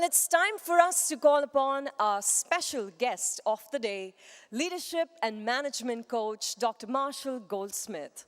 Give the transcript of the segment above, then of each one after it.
Well, it's time for us to call upon our special guest of the day, leadership and management coach, Dr. Marshall Goldsmith.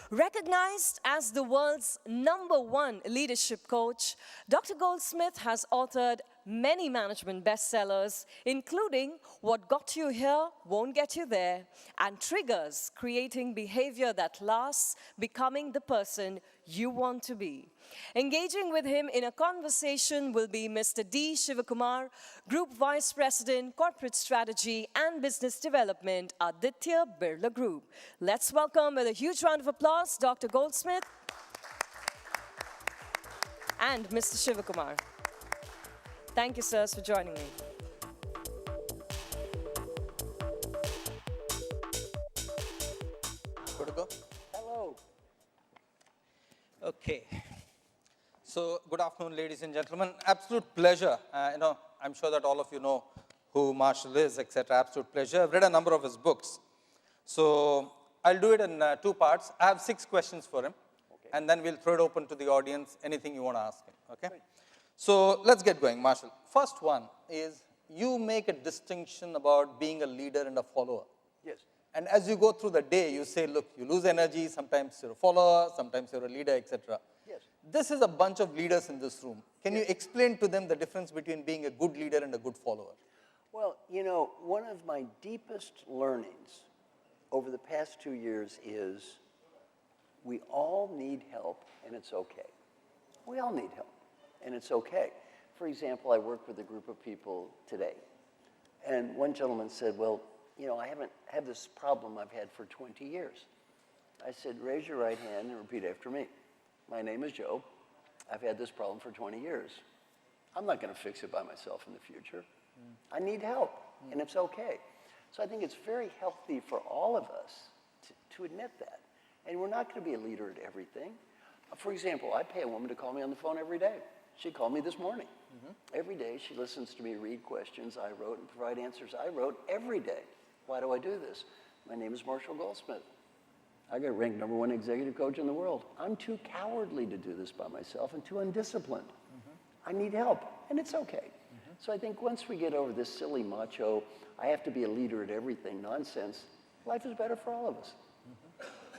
Recognized as the world's #1 leadership coach, Dr. Goldsmith has authored many management bestsellers, including What Got You Here Won't Get You There, and Triggers, Creating Behavior That Lasts, Becoming the Person You Want to Be. Engaging with him in a conversation will be Mr. D. Shivakumar, Group Vice President, Corporate Strategy and Business Development, Aditya Birla Group. Let's welcome with a huge round of applause, Dr. Goldsmith and Mr. Shivakumar. Thank you, sirs, for joining me. Good to go? Hello. Okay. So, good afternoon, ladies and gentlemen. Absolute pleasure. I'm sure that all of you know who Marshall is, etc. Absolute pleasure. I've read a number of his books. So, I'll do it in 2 parts. I have 6 questions for him. Okay. And then we'll throw it open to the audience, anything you want to ask him. Okay? Great. So, let's get going, Marshall. First one is you make a distinction about being a leader and a follower. Yes. And as you go through the day, you say, look, you lose energy, sometimes you're a follower, sometimes you're a leader, etc. Yes. This is a bunch of leaders in this room. Can you explain to them the difference between being a good leader and a good follower? Well, one of my deepest learnings over the past 2 years is we all need help, and it's okay. We all need help, and it's okay. For example, I work with a group of people today, and one gentleman said, well, I haven't had this problem I've had for 20 years. I said, raise your right hand and repeat after me. My name is Joe. I've had this problem for 20 years. I'm not going to fix it by myself in the future. I need help, and it's okay. So I think it's very healthy for all of us to admit that. And we're not going to be a leader at everything. For example, I pay a woman to call me on the phone every day. She called me this morning. Every day she listens to me read questions I wrote and provide answers I wrote every day. Why do I do this? My name is Marshall Goldsmith. I got ranked #1 executive coach in the world. I'm too cowardly to do this by myself and too undisciplined. I need help, and it's okay. So I think once we get over this silly macho, I have to be a leader at everything nonsense, life is better for all of us.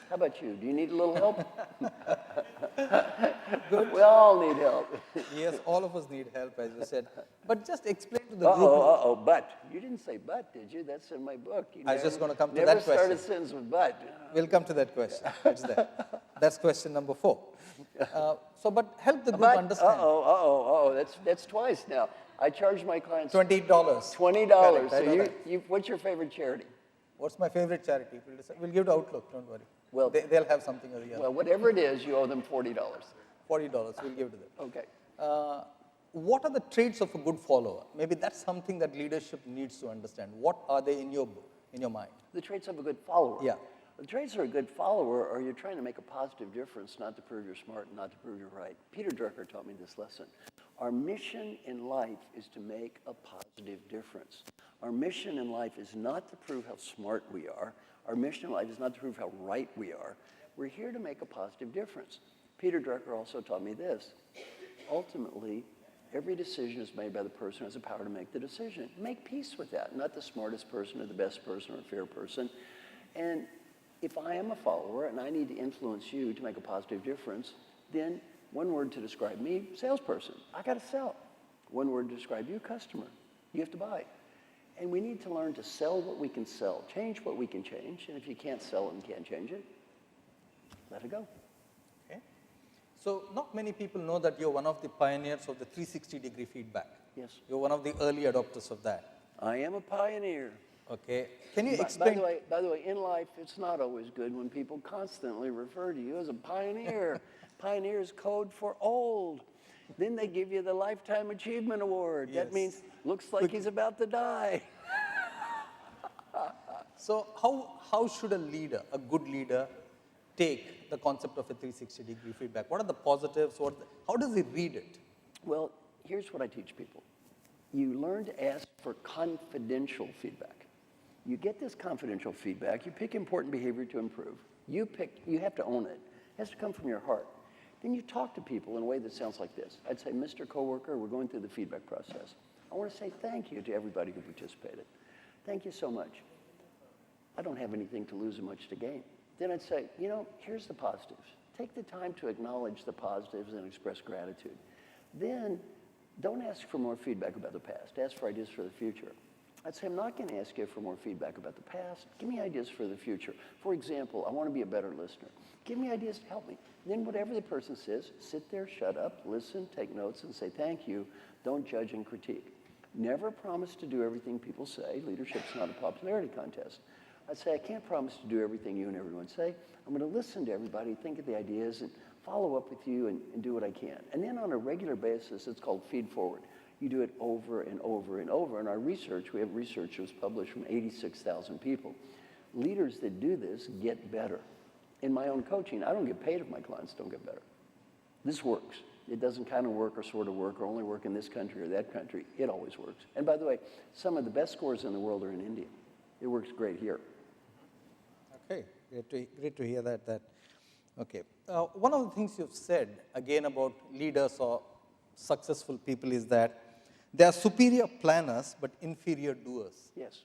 How about you? Do you need a little help? We all need help. Yes, all of us need help, as you said. But just explain to the group. But. You didn't say but, did you? That's in my book. I was just going to come to that question. Never start a sentence with but. We'll come to that question. It's there. That's question number 4. But help the group understand. That's twice now. I charge my clients $20. $20. So what's your favorite charity? What's my favorite charity? We'll give to Outlook, don't worry. Well, they'll have something or the other. Well, whatever it is, you owe them $40. $40, we'll give to them. Okay. What are the traits of a good follower? Maybe that's something that leadership needs to understand. What are they in your mind? The traits of a good follower? Yeah. The traits of a good follower are you're trying to make a positive difference, not to prove you're smart, not to prove you're right. Peter Drucker taught me this lesson. Our mission in life is to make a positive difference. Our mission in life is not to prove how smart we are. Our mission in life is not to prove how right we are. We're here to make a positive difference. Peter Drucker also taught me this. Ultimately, every decision is made by the person who has the power to make the decision. Make peace with that, not the smartest person or the best person or a fair person. And if I am a follower and I need to influence you to make a positive difference, then one word to describe me, salesperson. I got to sell. One word to describe you, customer. You have to buy. And we need to learn to sell what we can sell, change what we can change, and if you can't sell it and can't change it, let it go. Okay. So not many people know that you're one of the pioneers of the 360-degree feedback. Yes. You're one of the early adopters of that. I am a pioneer. Okay. Can you explain? By the way, in life, it's not always good when people constantly refer to you as a pioneer. Pioneer is code for old. Then they give you the Lifetime Achievement Award. Yes. That means, looks like he's about to die. So how should a leader, a good leader, take the concept of a 360-degree feedback? What are the positives? How does he read it? Well, here's what I teach people. You learn to ask for confidential feedback. You get this confidential feedback. You pick important behavior to improve. You have to own it. It has to come from your heart. then you talk to people in a way that sounds like this. I'd say, Mr. Coworker, we're going through the feedback process. I want to say thank you to everybody who participated. Thank you so much. I don't have anything to lose and much to gain. Then I'd say, you know, here's the positives. Take the time to acknowledge the positives and express gratitude. Then don't ask for more feedback about the past. Ask for ideas for the future. I'd say, I'm not going to ask you for more feedback about the past. Give me ideas for the future. For example, I want to be a better listener. Give me ideas to help me. Then whatever the person says, sit there, shut up, listen, take notes, and say thank you. Don't judge and critique. Never promise to do everything people say. Leadership's not a popularity contest. I'd say, I can't promise to do everything you and everyone say. I'm going to listen to everybody, think of the ideas, and follow up with you and do what I can. And then on a regular basis, it's called feed forward. You do it over and over and over. In our research, we have research that was published from 86,000 people. Leaders that do this get better. In my own coaching, I don't get paid if my clients don't get better. This works. It doesn't kind of work or sort of work or only work in this country or that country. It always works. And by the way, some of the best scores in the world are in India. It works great here. Okay, great to hear that. Okay, one of the things you've said again about leaders or successful people is that they are superior planners but inferior doers. Yes.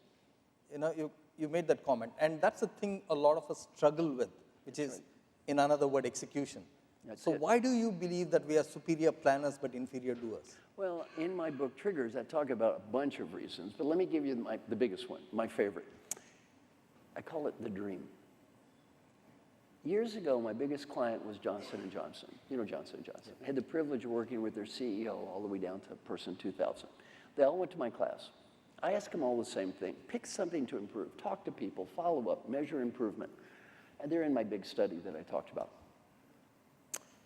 You know, you made that comment, and that's the thing a lot of us struggle with, which is, in another word, execution. That's so it. why do you believe that we are superior planners but inferior doers? Well, in my book, Triggers, I talk about a bunch of reasons, but let me give you the biggest one, my favorite. I call it the dream. Years ago, my biggest client was Johnson & Johnson. You know Johnson & Johnson. I had the privilege of working with their CEO all the way down to person 2000. They all went to my class. I asked them all the same thing. Pick something to improve. Talk to people. Follow up. Measure improvement. And they're in my big study that I talked about.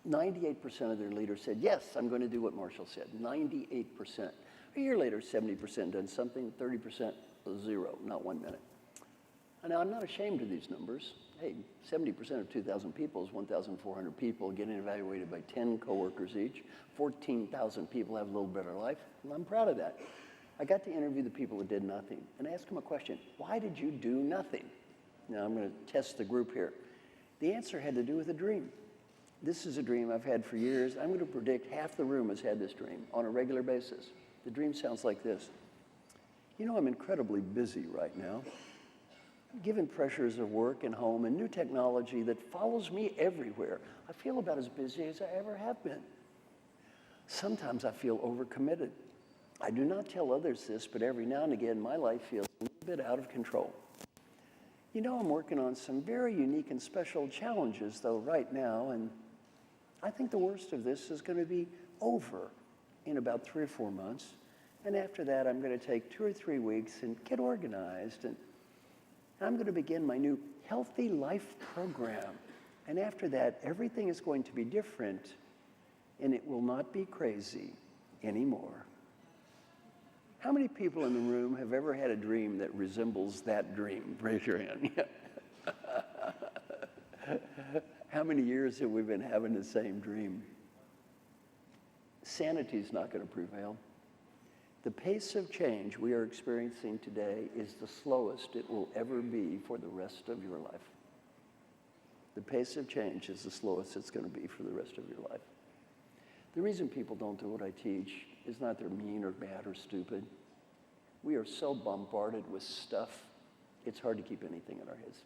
98% of their leaders said, yes, I'm going to do what Marshall said. 98%. A year later, 70% done something, 30% zero, not 1 minute. And now I'm not ashamed of these numbers. Hey, 70% of 2,000 people is 1,400 people getting evaluated by 10 coworkers each. 14,000 people have a little better life, and I'm proud of that. I got to interview the people that did nothing and ask them a question. Why did you do nothing? Now I'm going to test the group here. The answer had to do with a dream. This is a dream I've had for years. I'm going to predict half the room has had this dream on a regular basis. The dream sounds like this. You know, I'm incredibly busy right now. Given pressures of work and home and new technology that follows me everywhere, I feel about as busy as I ever have been. Sometimes I feel overcommitted. I do not tell others this, but every now and again, my life feels a little bit out of control. You know, I'm working on some very unique and special challenges, though, right now, and I think the worst of this is going to be over in about 3 or 4 months. And after that, I'm going to take 2 or 3 weeks and get organized, and I'm going to begin my new Healthy Life program. And after that, everything is going to be different, and it will not be crazy anymore. How many people in the room have ever had a dream that resembles that dream? Raise your hand. How many years have we been having the same dream? Sanity's not going to prevail. The pace of change we are experiencing today is the slowest it will ever be for the rest of your life. The pace of change is the slowest it's going to be for the rest of your life. The reason people don't do what I teach is not they're mean or bad or stupid. We are so bombarded with stuff, it's hard to keep anything in our heads.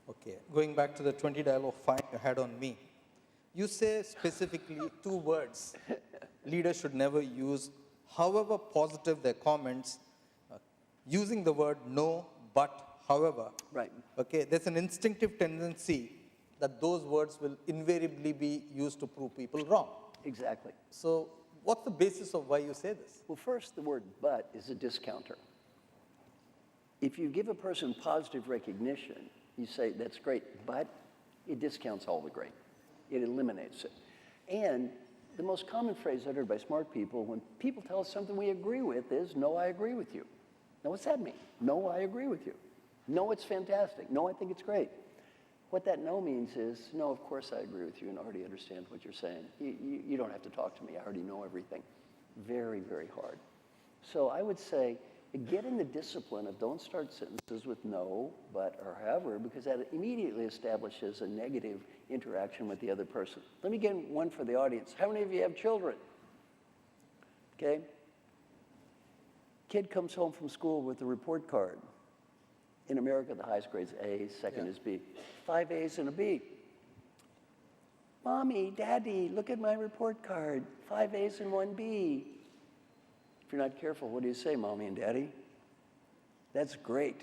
Okay, going back to the 20 dialogue fight you had on me. You say specifically 2 words leaders should never use, however positive their comments, using the word no, but, however. Right. Okay, there's an instinctive tendency that those words will invariably be used to prove people wrong. Exactly. So what's the basis of why you say this? Well, first, the word but is a discounter. If you give a person positive recognition, you say, that's great, but it discounts all the great. It eliminates it. And the most common phrase uttered by smart people when people tell us something we agree with is, no, I agree with you. Now, what's that mean? No, I agree with you. No, it's fantastic. No, I think it's great. What that no means is, no, of course I agree with you and already understand what you're saying. You don't have to talk to me. I already know everything. Very, very hard. So I would say Get in the discipline of don't start sentences with no, but, or however, because that immediately establishes a negative interaction with the other person. Let me get one for the audience. How many of you have children? Okay. Kid comes home from school with a report card. In America, the highest grade's A, second is B. 5 A's and a B. Mommy, Daddy, look at my report card. 5 A's and 1 B. If you're not careful, what do you say, Mommy and Daddy? That's great,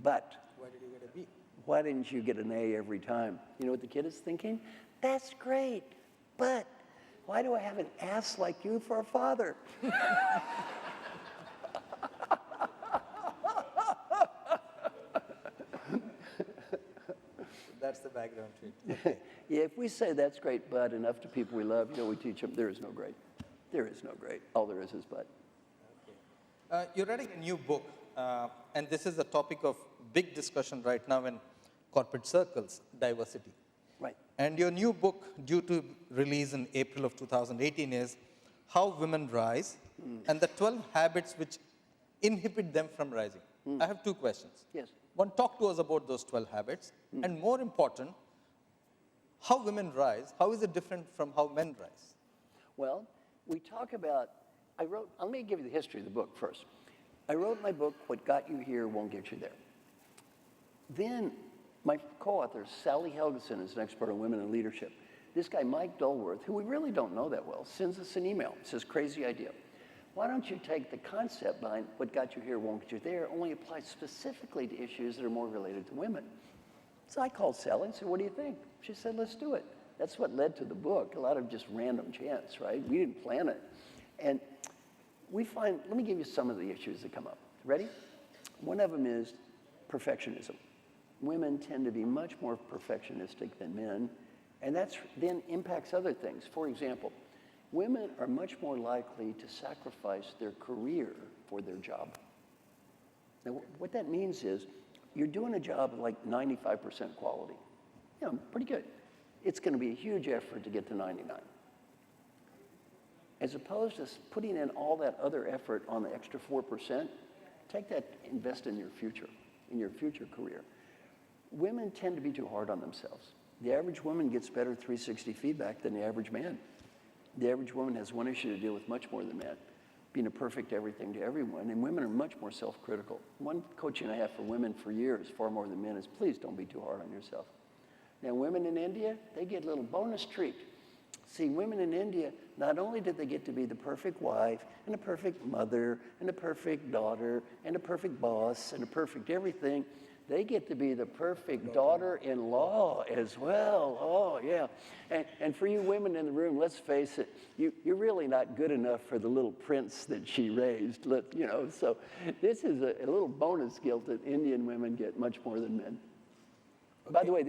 but Why did you get a B? why didn't you get an A every time? You know what the kid is thinking? That's great, but why do I have an ass like you for a father? That's the background to it. Yeah, if we say that's great, but enough to people we love, you know, we teach them there is no great. There is no great. All there is but. You're writing a new book, and this is a topic of big discussion right now in corporate circles, diversity. Right. And your new book, due to release in April of 2018, is How Women Rise and the 12 Habits Which Inhibit Them from Rising. I have two questions. Yes. One, talk to us about those 12 habits. And more important, how women rise, how is it different from how men rise? Well, we talk about, let me give you the history of the book first. I wrote my book, What Got You Here Won't Get You There. Then my co-author, Sally Helgeson, is an expert on women in leadership. This guy, Mike Dulworth, who we really don't know that well, sends us an email, says, crazy idea. Why don't you take the concept behind what got you here won't get you there, only apply specifically to issues that are more related to women? So I called Sally and said, what do you think? She said, let's do it. That's what led to the book, a lot of just random chance, right? We didn't plan it. And let me give you some of the issues that come up. Ready? One of them is perfectionism. Women tend to be much more perfectionistic than men, and that then impacts other things. For example, women are much more likely to sacrifice their career for their job. Now, what that means is you're doing a job of like 95% quality. Yeah, pretty good. It's going to be a huge effort to get to 99. As opposed to putting in all that other effort on the extra 4%, take that, invest in your future career. Women tend to be too hard on themselves. The average woman gets better 360 feedback than the average man. The average woman has one issue to deal with much more than men, being a perfect everything to everyone, and women are much more self-critical. One coaching I have for women for years, far more than men, is please don't be too hard on yourself. Now, women in India, they get a little bonus treat. See, women in India, not only did they get to be the perfect wife, and the perfect mother, and the perfect daughter, and the perfect boss, and the perfect everything, they get to be the perfect daughter-in-law as well. Oh, yeah. And for you women in the room, let's face it, you're really not good enough for the little prince that she raised. So this is a little bonus guilt that Indian women get much more than men. Okay. By the way,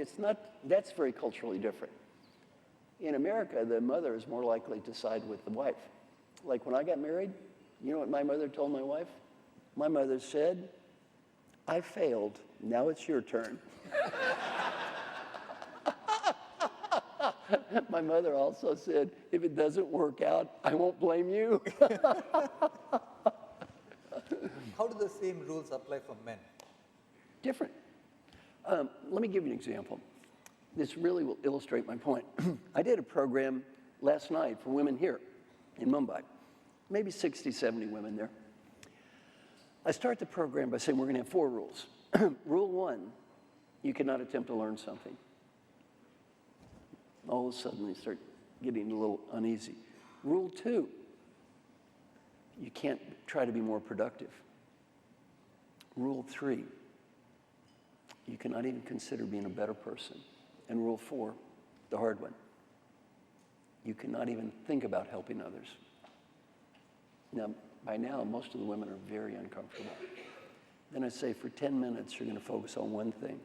that's very culturally different. In America, the mother is more likely to side with the wife. Like when I got married, you know what my mother told my wife? My mother said, I failed. Now it's your turn. My mother also said, if it doesn't work out, I won't blame you. How do the same rules apply for men? Different. Let me give you an example. This really will illustrate my point. I did a program last night for women here in Mumbai. Maybe 60, 70 women there. I start the program by saying we're going to have 4 rules. Rule 1, you cannot attempt to learn something. All of a sudden, they start getting a little uneasy. Rule 2, you can't try to be more productive. Rule 3, you cannot even consider being a better person. And rule 4, the hard one, you cannot even think about helping others. Now, by now, most of the women are very uncomfortable. Then I say, for 10 minutes, you're going to focus on one thing,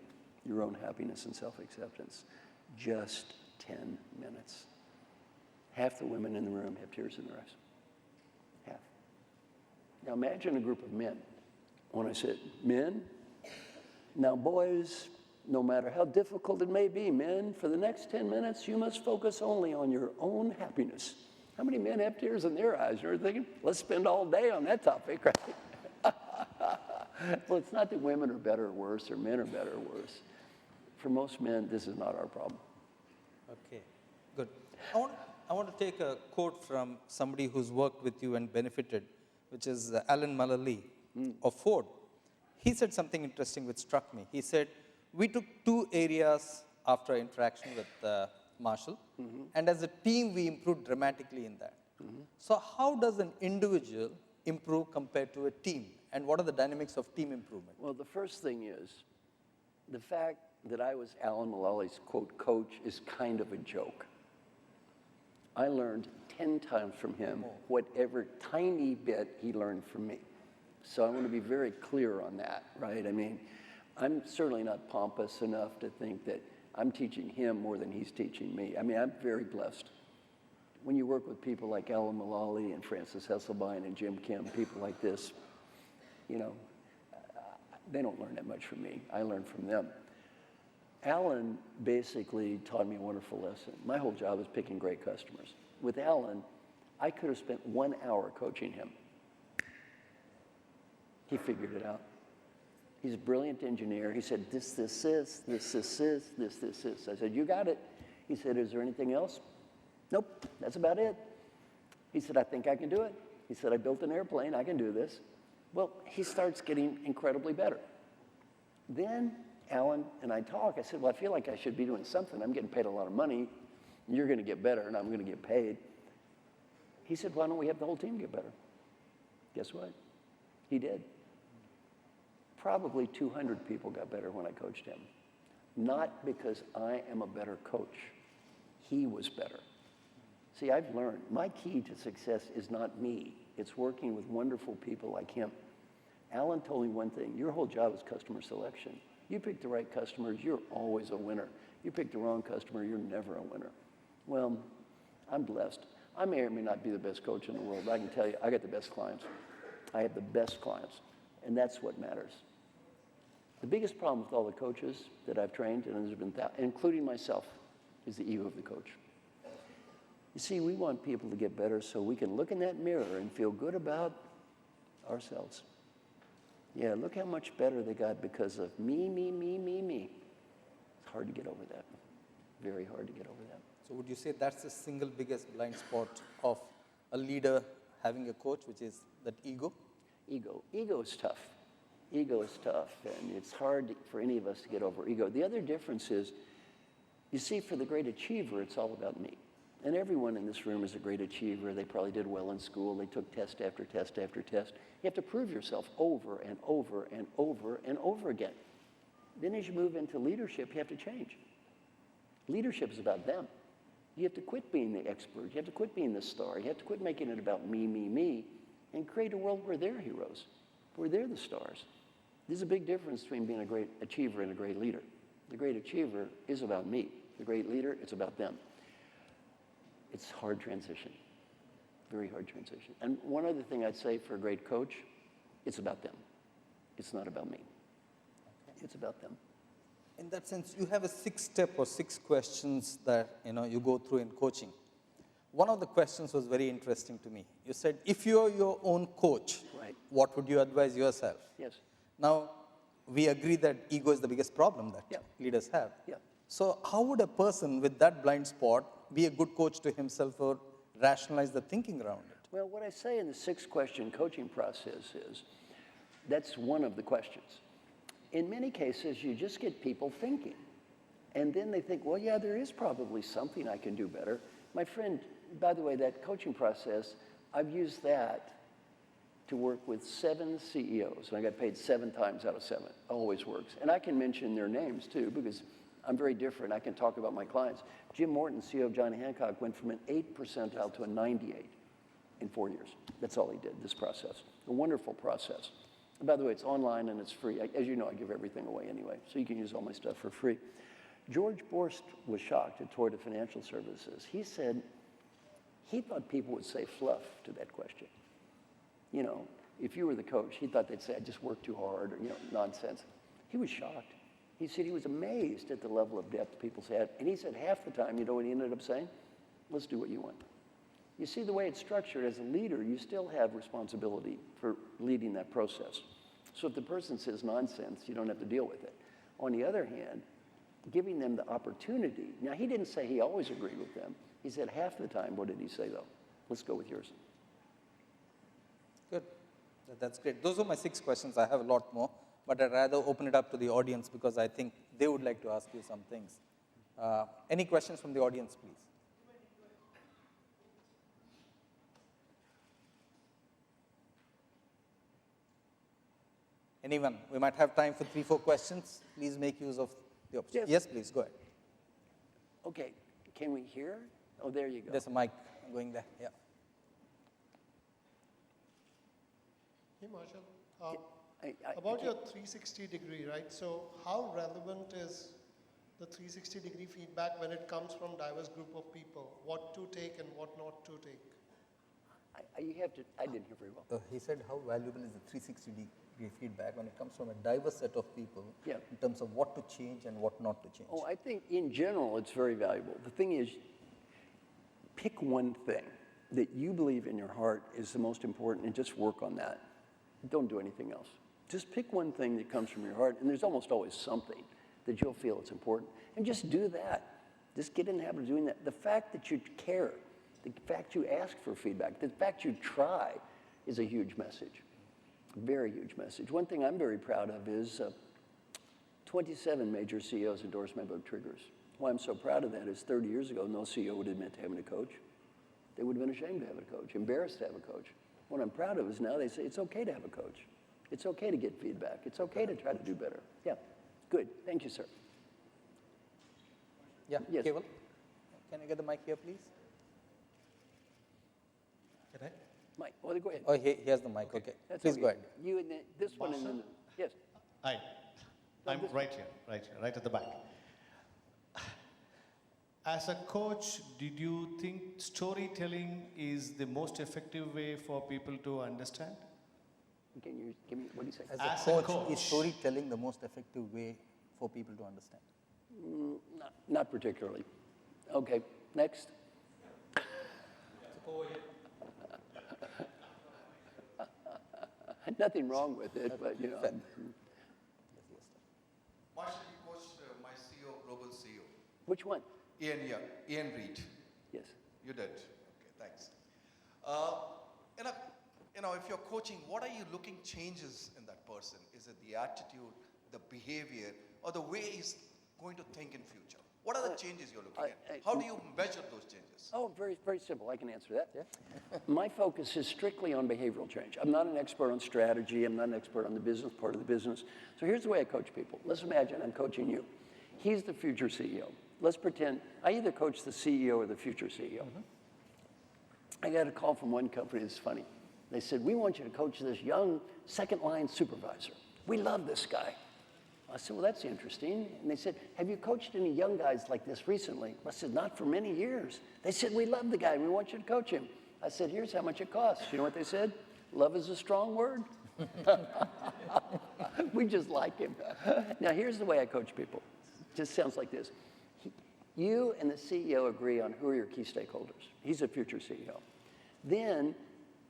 your own happiness and self-acceptance. Just 10 minutes. Half the women in the room have tears in their eyes. Half. Now imagine a group of men. When I said, men, now boys, no matter how difficult it may be, men, for the next 10 minutes, you must focus only on your own happiness. How many men have tears in their eyes? You're thinking, let's spend all day on that topic, right? Well, it's not that women are better or worse or men are better or worse. For most men, this is not our problem. Okay, good. I want to take a quote from somebody who's worked with you and benefited, which is Alan Mulally of Ford. He said something interesting which struck me. He said, we took 2 areas after interaction with Marshall, and as a team, we improved dramatically in that. So how does an individual improve compared to a team? And what are the dynamics of team improvement? Well, the first thing is, the fact that I was Alan Mulally's, quote, coach is kind of a joke. I learned 10 times from him whatever tiny bit he learned from me. So I want to be very clear on that, right? I mean, I'm certainly not pompous enough to think that I'm teaching him more than he's teaching me. I mean, I'm very blessed. When you work with people like Alan Mulally and Francis Hesselbein and Jim Kim, people like this, you know, they don't learn that much from me. I learn from them. Alan basically taught me a wonderful lesson. My whole job is picking great customers. With Alan, I could have spent 1 hour coaching him. He figured it out. He's a brilliant engineer. He said, this, is. I said, you got it. He said, is there anything else? Nope, that's about it. He said, I think I can do it. He said, I built an airplane, I can do this. Well, he starts getting incredibly better. Then Alan and I talk. I said, well, I feel like I should be doing something. I'm getting paid a lot of money. You're going to get better, and I'm going to get paid. He said, why don't we have the whole team get better? Guess what? He did. Probably 200 people got better when I coached him. Not because I am a better coach. He was better. See, I've learned my key to success is not me. It's working with wonderful people like him. Alan told me one thing. Your whole job is customer selection. You pick the right customers, you're always a winner. You pick the wrong customer, you're never a winner. Well, I'm blessed. I may or may not be the best coach in the world, but I can tell you, I got the best clients. I have the best clients, and that's what matters. The biggest problem with all the coaches that I've trained, and there's been including myself, is the ego of the coach. You see, we want people to get better so we can look in that mirror and feel good about ourselves. Yeah, look how much better they got because of me. It's hard to get over that. Very hard to get over that. So would you say that's the single biggest blind spot of a leader having a coach, which is that ego? Ego. Ego is tough. Ego is tough, and it's hard for any of us to get over ego. The other difference is, you see, for the great achiever, it's all about me. And everyone in this room is a great achiever. They probably did well in school. They took test after test after test. You have to prove yourself over and over and over and over again. Then as you move into leadership, you have to change. Leadership is about them. You have to quit being the expert. You have to quit being the star. You have to quit making it about me, and create a world where they're heroes, where they're the stars. There's a big difference between being a great achiever and a great leader. The great achiever is about me. The great leader, it's about them. It's a hard transition, very hard transition. And one other thing I'd say for a great coach, it's about them. It's not about me. It's about them. In that sense, you have a 6-step or 6 questions that you go through in coaching. One of the questions was very interesting to me. You said, if you're your own coach, right, what would you advise yourself? Yes. Now, we agree that ego is the biggest problem that leaders have. Yeah. So how would a person with that blind spot be a good coach to himself or rationalize the thinking around it? Well, what I say in the 6-question coaching process is, that's one of the questions. In many cases, you just get people thinking. And then they think, well, yeah, there is probably something I can do better. My friend, by the way, that coaching process, I've used that to work with 7 CEOs. And I got paid 7 times out of 7. Always works. And I can mention their names, too, because I'm very different. I can talk about my clients. Jim Morton, CEO of John Hancock, went from an 8 percentile to a 98 in 4 years. That's all he did, this process. A wonderful process. And by the way, it's online and it's free. As you know, I give everything away anyway, so you can use all my stuff for free. George Borst was shocked at Toyota Financial Services. He said he thought people would say fluff to that question. You know, if you were the coach, he thought they'd say, I just work too hard, or, nonsense. He was shocked. He said he was amazed at the level of depth people had. And he said half the time, you know what he ended up saying? Let's do what you want. You see, the way it's structured, as a leader, you still have responsibility for leading that process. So if the person says nonsense, you don't have to deal with it. On the other hand, giving them the opportunity. Now, he didn't say he always agreed with them. He said half the time. What did he say, though? Let's go with yours. Good. That's great. Those are my 6 questions. I have a lot more, but I'd rather open it up to the audience because I think they would like to ask you some things. Any questions from the audience, please? Anyone? We might have time for 3-4 questions. Please make use of the opportunity. Yes, please, go ahead. Okay, can we hear? Oh, there you go. There's a mic going there, yeah. Hey, Marshall. About your 360 degree, right? So how relevant is the 360 degree feedback when it comes from diverse group of people? What to take and what not to take? I didn't hear very well. He said how valuable is the 360 degree feedback when it comes from a diverse set of people Yeah. in terms of what to change and what not to change. Oh, I think in general it's very valuable. The thing is, pick one thing that you believe in your heart is the most important and just work on that. Don't do anything else. Just pick one thing that comes from your heart, and there's almost always something that you'll feel it's important, and just do that. Just get in the habit of doing that. The fact that you care, the fact you ask for feedback, the fact you try is a huge message. Very huge message. One thing I'm very proud of is 27 major CEOs endorsed my book, Triggers. Why I'm so proud of that is 30 years ago, no CEO would admit to having a coach. They would have been ashamed to have a coach, embarrassed to have a coach. What I'm proud of is now they say it's okay to have a coach. It's okay to get feedback. It's okay to try to do better. Yeah, good. Thank you, sir. Yeah, Yes. Keval, can I get the mic here, please? Can I? Mike, well, go ahead. Oh, he has the mic, okay. That's Please okay. go ahead. You and this one and then, yes. Hi. I'm right here, right at the back. As a coach, did you think storytelling is the most effective way for people to understand? Can you give me, what do you say? As a coach, is storytelling the most effective way for people to understand? Not particularly. Okay, next. Nothing wrong with it, but you know. Marshall, you coached my CEO, global CEO. Which one? Ian Reid. Yes. You did. Okay, thanks. If you're coaching, what are you looking changes in that person? Is it the attitude, the behavior, or the way he's going to think in future? What are the changes you're looking at? How do you measure those changes? Oh, very, very simple. I can answer that. Yeah. My focus is strictly on behavioral change. I'm not an expert on strategy. I'm not an expert on the business part of the business. So here's the way I coach people. Let's imagine I'm coaching you. He's the future CEO. Let's pretend I either coach the CEO or the future CEO. I got a call from one company that's funny. They said, we want you to coach this young second-line supervisor. We love this guy. I said, well, that's interesting. And they said, have you coached any young guys like this recently? I said, not for many years. They said, we love the guy. We want you to coach him. I said, here's how much it costs. You know what they said? Love is a strong word. We just like him. Now, here's the way I coach people. It just sounds like this. You and the CEO agree on who are your key stakeholders. He's a future CEO. Then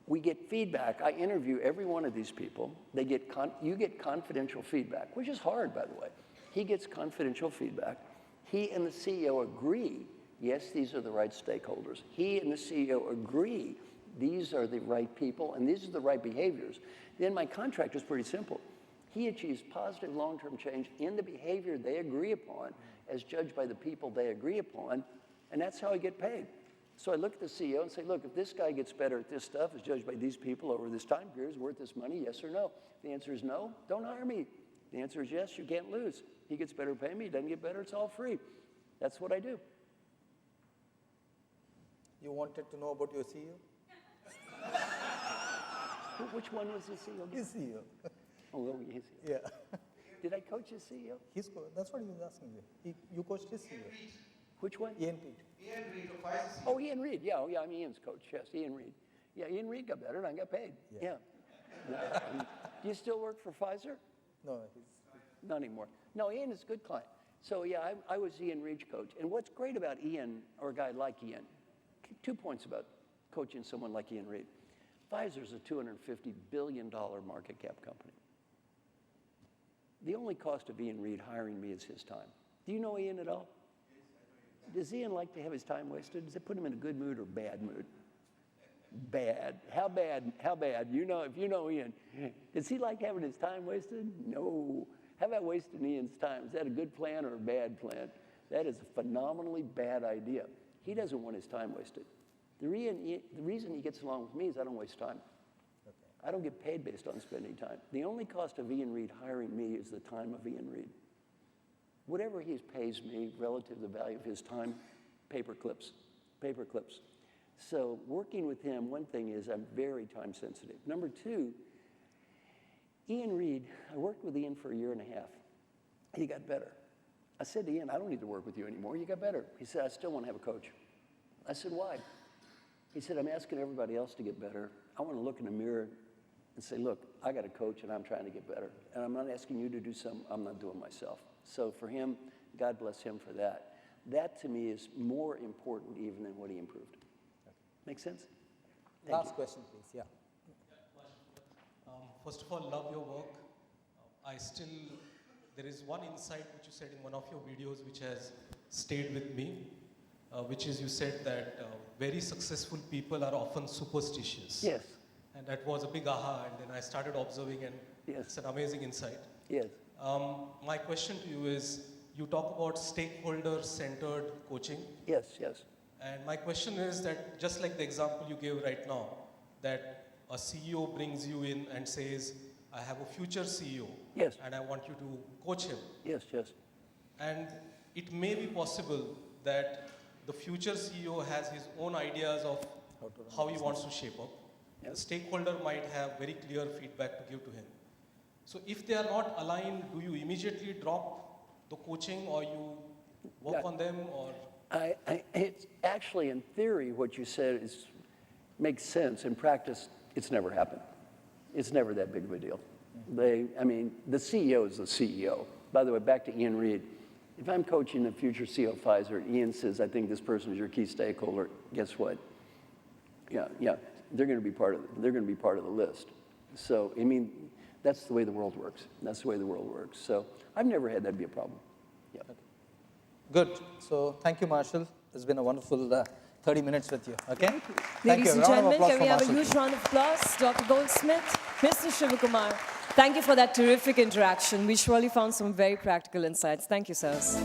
we get feedback. I interview every one of these people. You get confidential feedback, which is hard, by the way. He gets confidential feedback. He and the CEO agree, yes, these are the right stakeholders. He and the CEO agree, these are the right people, and these are the right behaviors. Then my contract is pretty simple. He achieves positive long-term change in the behavior they agree upon, as judged by the people they agree upon, and that's how I get paid. So I look at the CEO and say, look, if this guy gets better at this stuff as judged by these people over this time period, is worth this money, yes or no? The answer is no, don't hire me. The answer is yes, you can't lose. He gets better, pay me. He doesn't get better, it's all free. That's what I do. You wanted to know about your CEO? Which one was his CEO? His CEO. Oh, his CEO. Yeah. Did I coach his CEO? That's what he was asking you. You coached his CEO. Which one? Ian Reid. Ian Reid of Pfizer. Oh, Ian Reid. Yeah, I'm Ian's coach. Yes, Ian Reid. Yeah, Ian Reid got better and I got paid. Yeah. Do you still work for Pfizer? No, Not anymore. No, Ian is a good client. So yeah, I was Ian Reid's coach. And what's great about Ian, or a guy like Ian, 2 points about coaching someone like Ian Reid. Pfizer's a $250 billion market cap company. The only cost of Ian Reed hiring me is his time. Do you know Ian at all? Does Ian like to have his time wasted? Does it put him in a good mood or bad mood? Bad. How bad? How bad? You know, if you know Ian, does he like having his time wasted? No. How about wasting Ian's time? Is that a good plan or a bad plan? That is a phenomenally bad idea. He doesn't want his time wasted. The reason he gets along with me is I don't waste time. I don't get paid based on spending time. The only cost of Ian Reed hiring me is the time of Ian Reed. Whatever he pays me relative to the value of his time, paper clips. So working with him, one thing is I'm very time sensitive. Number two, Ian Reed, I worked with Ian for 1.5 years. He got better. I said to Ian, I don't need to work with you anymore. You got better. He said, I still want to have a coach. I said, why? He said, I'm asking everybody else to get better. I want to look in the mirror and say, look, I got a coach and I'm trying to get better. And I'm not asking you to do something I'm not doing myself. So for him, God bless him for that. That to me is more important even than what he improved. Make sense? Last question, please. Yeah. First of all, love your work. There is one insight which you said in one of your videos which has stayed with me, which is you said that very successful people are often superstitious. Yes. And that was a big aha, and then I started observing, and Yes. it's an amazing insight. Yes. My question to you is, you talk about stakeholder-centered coaching. Yes, yes. And my question is that, just like the example you gave right now, that a CEO brings you in and says, I have a future CEO, Yes. and I want you to coach him. Yes, yes. And it may be possible that the future CEO has his own ideas of how he wants to shape up. Yep. The stakeholder might have very clear feedback to give to him. So if they are not aligned, do you immediately drop the coaching, or you work on them, or? It's actually, in theory, what you said makes sense. In practice, it's never happened. It's never that big of a deal. The CEO is the CEO. By the way, back to Ian Reed. If I'm coaching the future CEO of Pfizer, Ian says, I think this person is your key stakeholder, guess what? Yeah, they're going to be part of the list. So, that's the way the world works. That's the way the world works. So, I've never had that be a problem. Yeah. Okay. Good. So, thank you, Marshall. It's been a wonderful 30 minutes with you. Okay? Thank you. Ladies and Round of gentlemen, applause can we for have a Marshall, huge round of applause? Dr. Goldsmith, Mr. Shivakumar, thank you for that terrific interaction. We surely found some very practical insights. Thank you, sirs.